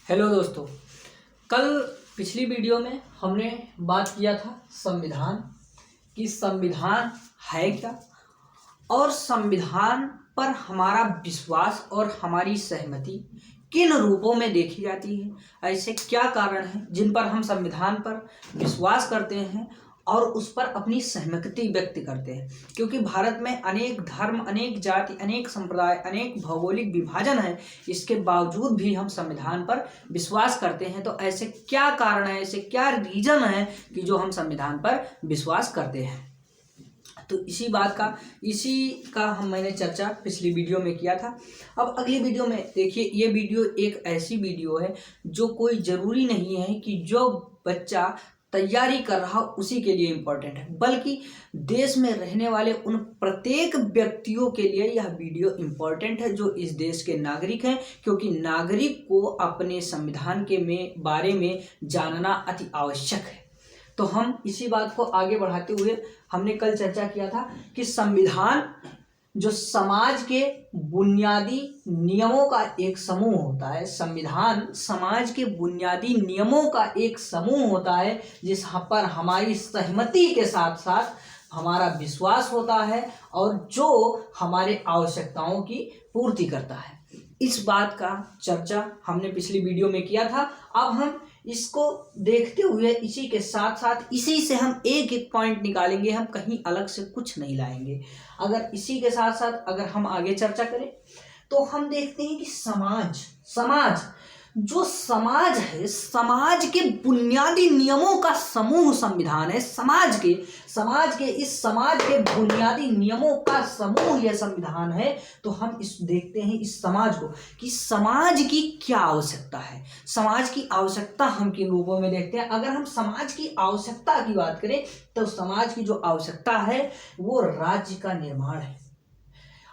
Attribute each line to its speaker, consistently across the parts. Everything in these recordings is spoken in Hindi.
Speaker 1: हेलो दोस्तों, कल पिछली वीडियो में हमने बात किया था संविधान कि संविधान है क्या और संविधान पर हमारा विश्वास और हमारी सहमति किन रूपों में देखी जाती है। ऐसे क्या कारण हैं जिन पर हम संविधान पर विश्वास करते हैं और उस पर अपनी सहमति व्यक्त करते हैं। क्योंकि भारत में अनेक धर्म, अनेक जाति, अनेक संप्रदाय, अनेक भौगोलिक विभाजन है, इसके बावजूद भी हम संविधान पर विश्वास करते हैं। तो ऐसे क्या कारण है, ऐसे क्या रीजन है कि जो हम संविधान पर विश्वास करते हैं। तो इसी का मैंने चर्चा पिछली वीडियो में किया था। अब अगली वीडियो में देखिए, ये वीडियो एक ऐसी वीडियो है जो कोई ज़रूरी नहीं है कि जो बच्चा तैयारी कर रहा उसी के लिए इम्पोर्टेंट है, बल्कि देश में रहने वाले उन प्रत्येक व्यक्तियों के लिए यह वीडियो इम्पोर्टेंट है जो इस देश के नागरिक हैं। क्योंकि नागरिक को अपने संविधान के बारे में जानना अति आवश्यक है। तो हम इसी बात को आगे बढ़ाते हुए हमने कल चर्चा किया था कि संविधान जो समाज के बुनियादी नियमों का एक समूह होता है, संविधान समाज के बुनियादी नियमों का एक समूह होता है जिस पर हमारी सहमति के साथ साथ हमारा विश्वास होता है और जो हमारे आवश्यकताओं की पूर्ति करता है। इस बात का चर्चा हमने पिछली वीडियो में किया था। अब हम इसको देखते हुए इसी के साथ साथ इसी से हम एक एक पॉइंट निकालेंगे, हम कहीं अलग से कुछ नहीं लाएंगे। अगर इसी के साथ साथ अगर हम आगे चर्चा करें तो हम देखते हैं कि समाज जो समाज है, समाज के बुनियादी नियमों का समूह संविधान है। समाज के बुनियादी नियमों का समूह यह संविधान है। तो हम इस देखते हैं इस समाज को कि समाज की क्या आवश्यकता है। समाज की आवश्यकता हम किन रूपों में देखते हैं। अगर हम समाज की आवश्यकता की बात करें तो समाज की जो आवश्यकता है वो राज्य का निर्माण है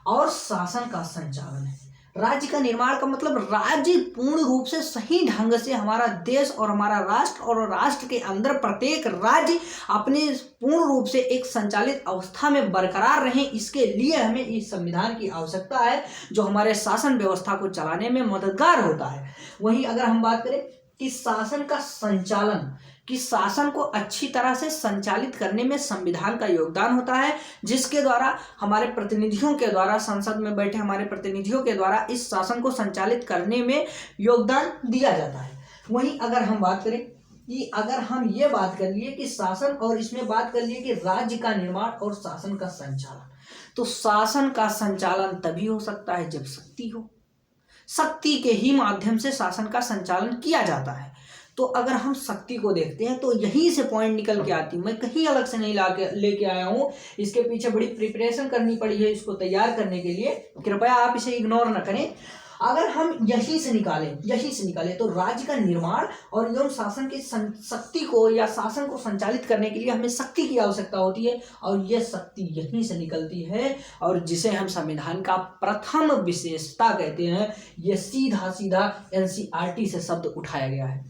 Speaker 1: और शासन का संचालन है। राज्य का निर्माण का मतलब राज्य पूर्ण रूप से सही ढंग से हमारा देश और हमारा राष्ट्र और राष्ट्र के अंदर प्रत्येक राज्य अपने पूर्ण रूप से एक संचालित अवस्था में बरकरार रहे, इसके लिए हमें इस संविधान की आवश्यकता है जो हमारे शासन व्यवस्था को चलाने में मददगार होता है। वहीं अगर हम बात करें कि शासन का संचालन, कि शासन को अच्छी तरह से संचालित करने में संविधान का योगदान होता है, जिसके द्वारा हमारे प्रतिनिधियों के द्वारा, संसद में बैठे हमारे प्रतिनिधियों के द्वारा इस शासन को संचालित करने में योगदान दिया जाता है। वहीं अगर हम बात करें कि अगर हम ये बात कर लिए कि शासन और इसमें बात कर लिए कि राज्य का निर्माण और शासन का संचालन, तो शासन का संचालन तभी हो सकता है जब शक्ति हो। शक्ति के ही माध्यम से शासन का संचालन किया जाता है। तो अगर हम शक्ति को देखते हैं तो यहीं से पॉइंट निकल के आती, मैं कहीं अलग से नहीं लेके आया हूँ। इसके पीछे बड़ी प्रिपरेशन करनी पड़ी है इसको तैयार करने के लिए, कृपया आप इसे इग्नोर न करें। अगर हम यहीं से निकालें तो राज्य का निर्माण और एवं शासन की शक्ति को या शासन को संचालित करने के लिए हमें शक्ति की आवश्यकता होती है और यह शक्ति यहीं से निकलती है और जिसे हम संविधान का प्रथम विशेषता कहते हैं। यह सीधा NCERT से शब्द उठाया गया है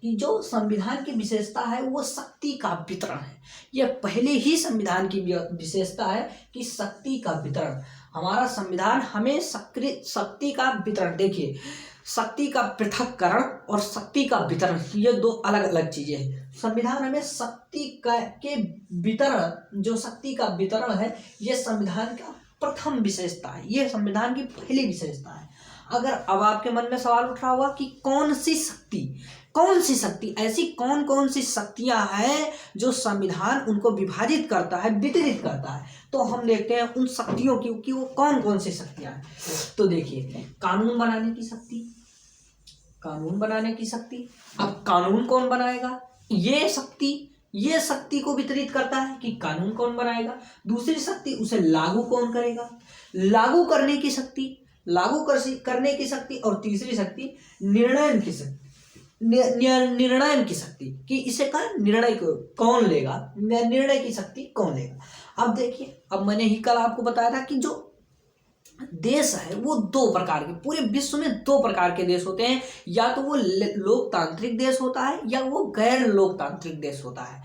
Speaker 1: कि जो संविधान की विशेषता है वो शक्ति का वितरण है। यह पहले ही संविधान की विशेषता है कि शक्ति का वितरण। हमारा संविधान हमें शक्ति का वितरण, देखिए शक्ति का पृथक्करण और शक्ति का वितरण ये दो अलग अलग चीजें हैं। संविधान हमें शक्ति के वितरण, जो शक्ति का वितरण है ये संविधान का प्रथम विशेषता है, ये संविधान की पहली विशेषता है। अगर अब आपके मन में सवाल उठ रहा होगा कि कौन सी शक्ति, ऐसी कौन सी शक्तियां हैं जो संविधान उनको विभाजित करता है, वितरित करता है, तो हम देखते हैं उन शक्तियों की कि वो कौन सी शक्तियां हैं। तो देखिए, कानून बनाने की शक्ति। अब कानून कौन बनाएगा? ये शक्ति को वितरित करता है कि कानून कौन बनाएगा। दूसरी शक्ति, उसे लागू कौन करेगा, लागू करने की शक्ति। और तीसरी शक्ति निर्णय की शक्ति कि इसे का निर्णय कौन लेगा, निर्णय की शक्ति कौन लेगा। अब देखिए, अब मैंने ही कल आपको बताया था कि जो देश है वो दो प्रकार के, पूरे विश्व में दो प्रकार के देश होते हैं, या तो वो लोकतांत्रिक देश होता है या वो गैर लोकतांत्रिक देश होता है।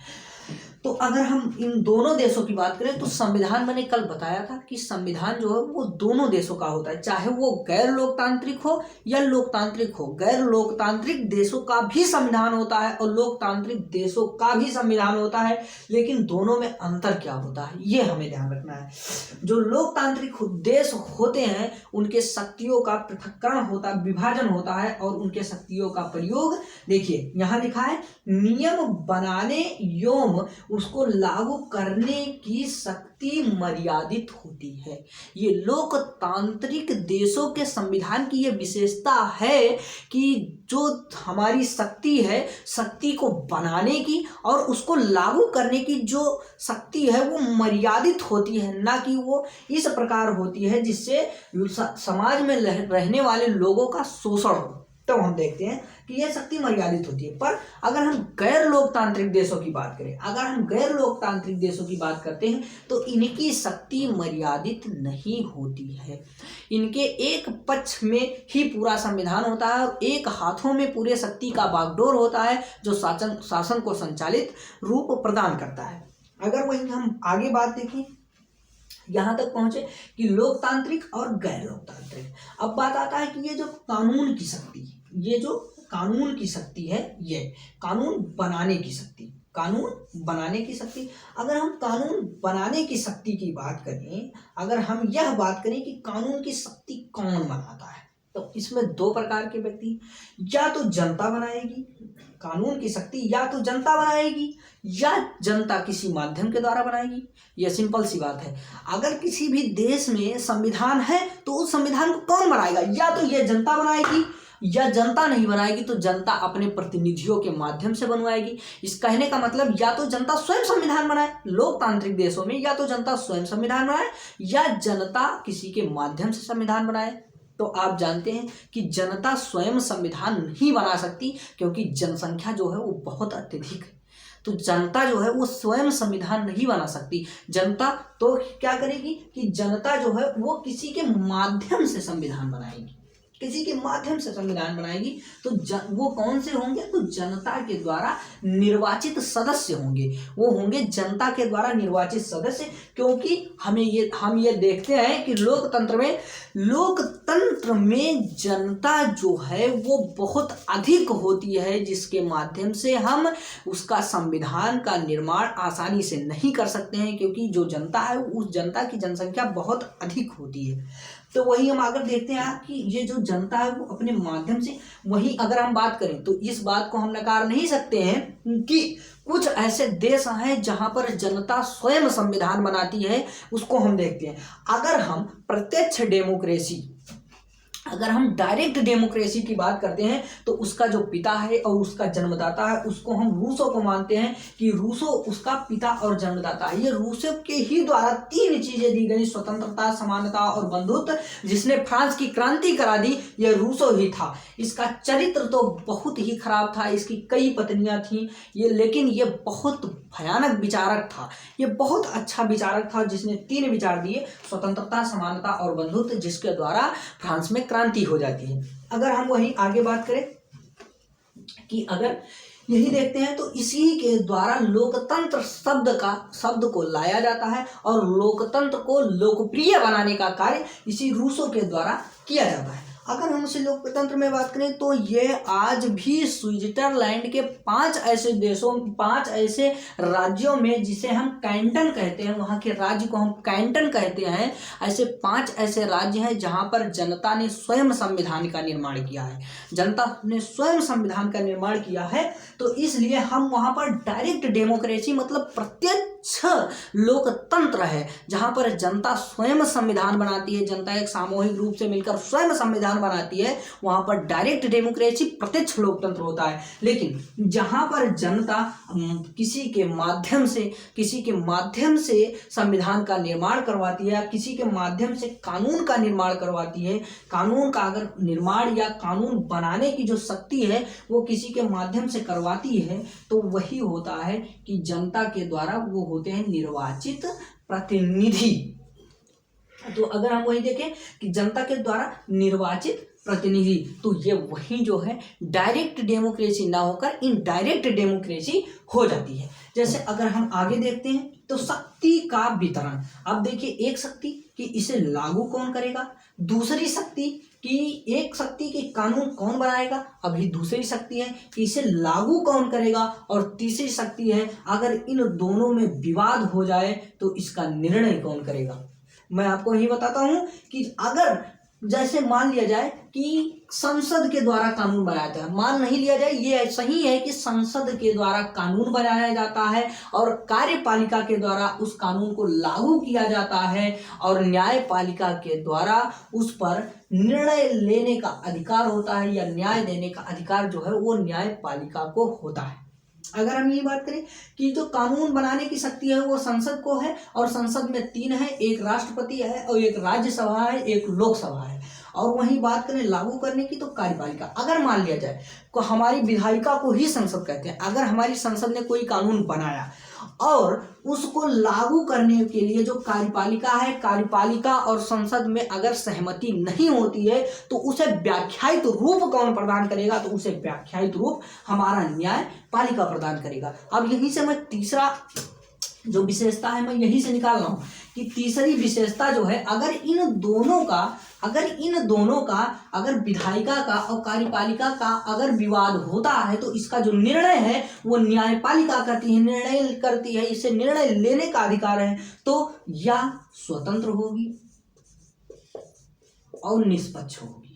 Speaker 1: तो अगर हम इन दोनों देशों की बात करें तो संविधान मैंने कल बताया था कि संविधान जो है वो दोनों देशों का होता है, चाहे वो गैर लोकतांत्रिक हो या लोकतांत्रिक हो। गैर लोकतांत्रिक देशों का भी संविधान होता है और लोकतांत्रिक देशों का भी संविधान होता है, लेकिन दोनों में अंतर क्या होता है ये हमें ध्यान रखना है। जो लोकतांत्रिक देश होते हैं उनके शक्तियों का पृथक्करण होता है, विभाजन होता है और उनके शक्तियों का प्रयोग, देखिए यहाँ लिखा है, नियम बनाने एवं उसको लागू करने की शक्ति मर्यादित होती है। ये लोकतांत्रिक देशों के संविधान की ये विशेषता है कि जो हमारी शक्ति है, शक्ति को बनाने की और उसको लागू करने की जो शक्ति है वो मर्यादित होती है, ना कि वो इस प्रकार होती है जिससे समाज में रहने वाले लोगों का शोषण हो। तो हम देखते हैं कि यह शक्ति मर्यादित होती है। पर अगर हम गैर लोकतांत्रिक देशों की बात करें, अगर हम गैर लोकतांत्रिक देशों की बात करते हैं तो इनकी शक्ति मर्यादित नहीं होती है। इनके एक पक्ष में ही पूरा संविधान होता है और एक हाथों में पूरे शक्ति का बागडोर होता है जो शासन को संचालित रूप प्रदान करता है। अगर वही हम आगे बात देखें, यहाँ तक पहुंचे कि लोकतांत्रिक और गैर लोकतांत्रिक। अब बात आता है कि ये जो कानून की शक्ति, ये जो कानून की शक्ति है, ये कानून बनाने की शक्ति, कानून बनाने की शक्ति। अगर हम कानून बनाने की शक्ति की बात करें, अगर हम यह बात करें कि कानून की शक्ति कौन बनाता है, तो इसमें दो प्रकार के व्यक्ति, या तो जनता बनाएगी कानून की शक्ति, या तो जनता बनाएगी या जनता किसी माध्यम के द्वारा बनाएगी। यह सिंपल सी बात है। अगर किसी भी देश में संविधान है तो उस संविधान को कौन बनाएगा, या तो यह जनता बनाएगी या जनता नहीं बनाएगी तो जनता अपने प्रतिनिधियों के माध्यम से बनवाएगी। इस कहने का मतलब या तो जनता स्वयं संविधान बनाए लोकतांत्रिक देशों में, या तो जनता स्वयं संविधान बनाए या जनता किसी के माध्यम से संविधान बनाए। तो आप जानते हैं कि जनता स्वयं संविधान नहीं बना सकती क्योंकि जनसंख्या जो है वो बहुत अत्यधिक है। तो जनता जो है वो स्वयं संविधान नहीं बना सकती। जनता तो क्या करेगी कि जनता जो है वो किसी के माध्यम से संविधान बनाएगी, किसी के माध्यम से संविधान बनाएगी। तो वो कौन से होंगे, तो जनता के द्वारा निर्वाचित सदस्य होंगे, वो होंगे जनता के द्वारा निर्वाचित सदस्य। क्योंकि हम ये देखते हैं कि लोकतंत्र में जनता जो है वो बहुत अधिक होती है, जिसके माध्यम से हम उसका संविधान का निर्माण आसानी से नहीं कर सकते हैं, क्योंकि जो जनता है उस जनता की जनसंख्या बहुत अधिक होती है। तो वही हम आगे देखते हैं कि ये जो जनता है वो अपने माध्यम से, वही अगर हम बात करें तो इस बात को हम नकार नहीं सकते हैं कि कुछ ऐसे देश हैं जहां पर जनता स्वयं संविधान बनाती है। उसको हम देखते हैं। अगर हम प्रत्यक्ष डेमोक्रेसी, अगर हम डायरेक्ट डेमोक्रेसी की बात करते हैं तो उसका जो पिता है और उसका जन्मदाता है उसको हम रूसो को मानते हैं कि रूसो उसका पिता और जन्मदाता है। ये रूसो के ही द्वारा 3 चीजें दी गई, स्वतंत्रता, समानता और बंधुत्व, जिसने फ्रांस की क्रांति करा दी, ये रूसो ही था। इसका चरित्र तो बहुत ही खराब था, इसकी कई पत्नियां थीं लेकिन ये बहुत भयानक विचारक था। ये बहुत अच्छा विचारक था जिसने 3 विचार दिए, स्वतंत्रता, समानता और बंधुत्व, जिसके द्वारा फ्रांस में क्रांति हो जाती है। अगर हम वहीं आगे बात करें कि अगर यही देखते हैं तो इसी के द्वारा लोकतंत्र शब्द को लाया जाता है और लोकतंत्र को लोकप्रिय बनाने का कार्य इसी रूसो के द्वारा किया जाता है। अगर हम इसे लोकतंत्र में बात करें तो ये आज भी स्विट्जरलैंड के 5 ऐसे राज्यों में, जिसे हम कैंटन कहते हैं, वहाँ के राज्य को हम कैंटन कहते हैं, ऐसे 5 ऐसे राज्य हैं जहाँ पर जनता ने स्वयं संविधान का निर्माण किया है। जनता ने स्वयं संविधान का निर्माण किया है, तो इसलिए हम वहाँ पर डायरेक्ट डेमोक्रेसी मतलब प्रत्यक्ष लोकतंत्र है, जहाँ पर जनता स्वयं संविधान बनाती है, जनता एक सामूहिक रूप से मिलकर स्वयं संविधान बनाती है, वहां पर डायरेक्ट डेमोक्रेसी प्रत्यक्ष लोकतंत्र होता है। लेकिन जहां पर जनता किसी के माध्यम से संविधान का निर्माण करवाती है, किसी के माध्यम से कानून का निर्माण करवाती है, कानून का अगर निर्माण या कानून बनाने की जो शक्ति है वो किसी के माध्यम से करवाती है, तो वही होता है कि जनता के द्वारा वो होते हैं निर्वाचित प्रतिनिधि। तो अगर हम वही देखें कि जनता के द्वारा निर्वाचित प्रतिनिधि। तो ये वही जो है डायरेक्ट डेमोक्रेसी ना होकर इनडायरेक्ट डेमोक्रेसी हो जाती है। जैसे अगर हम आगे देखते हैं तो शक्ति का वितरण। अब देखिए, एक शक्ति कि इसे लागू कौन करेगा, दूसरी शक्ति कि एक शक्ति के कानून कौन बनाएगा, अभी दूसरी शक्ति है कि इसे लागू कौन करेगा, और तीसरी शक्ति है अगर इन दोनों में विवाद हो जाए तो इसका निर्णय कौन करेगा। मैं आपको यही बताता हूं कि अगर जैसे मान लिया जाए कि संसद के द्वारा कानून बनाया जाता है, मान नहीं लिया जाए, ये सही है कि संसद के द्वारा कानून बनाया जाता है और कार्यपालिका के द्वारा उस कानून को लागू किया जाता है और न्यायपालिका के द्वारा उस पर निर्णय लेने का अधिकार होता है या न्याय देने का अधिकार जो है वो न्यायपालिका को होता है। अगर हम ये बात करें कि जो कानून बनाने की शक्ति है वो संसद को है, और संसद में 3 है, एक राष्ट्रपति है और एक राज्यसभा है, एक लोकसभा है। और वहीं बात करें लागू करने की तो कार्यपालिका। अगर मान लिया जाए तो हमारी विधायिका को ही संसद कहते हैं। अगर हमारी संसद ने कोई कानून बनाया और उसको लागू करने के लिए जो कार्यपालिका है, कार्यपालिका और संसद में अगर सहमति नहीं होती है तो उसे व्याख्यायित रूप कौन प्रदान करेगा, तो उसे व्याख्यायित रूप हमारा न्यायपालिका प्रदान करेगा। अब यहीं से मैं तीसरा जो विशेषता है मैं यहीं से निकाल रहा हूं कि तीसरी विशेषता जो है, अगर इन दोनों का अगर विधायिका का और कार्यपालिका का अगर विवाद होता है तो इसका जो निर्णय है वो न्यायपालिका निर्णय करती है, इसे निर्णय लेने का अधिकार है। तो या स्वतंत्र होगी और निष्पक्ष होगी,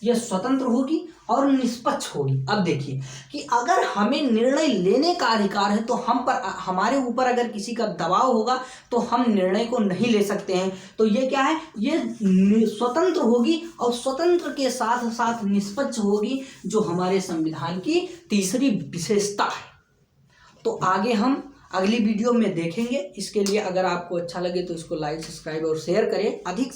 Speaker 1: यह स्वतंत्र होगी और निष्पक्ष होगी। अब देखिए कि अगर हमें निर्णय लेने का अधिकार है तो हमारे ऊपर अगर किसी का दबाव होगा तो हम निर्णय को नहीं ले सकते हैं। तो ये क्या है, ये स्वतंत्र होगी और स्वतंत्र के साथ साथ निष्पक्ष होगी, जो हमारे संविधान की तीसरी विशेषता है। तो आगे हम अगली वीडियो में देखेंगे। इसके लिए अगर आपको अच्छा लगे तो इसको लाइक, सब्सक्राइब और शेयर करें। अधिक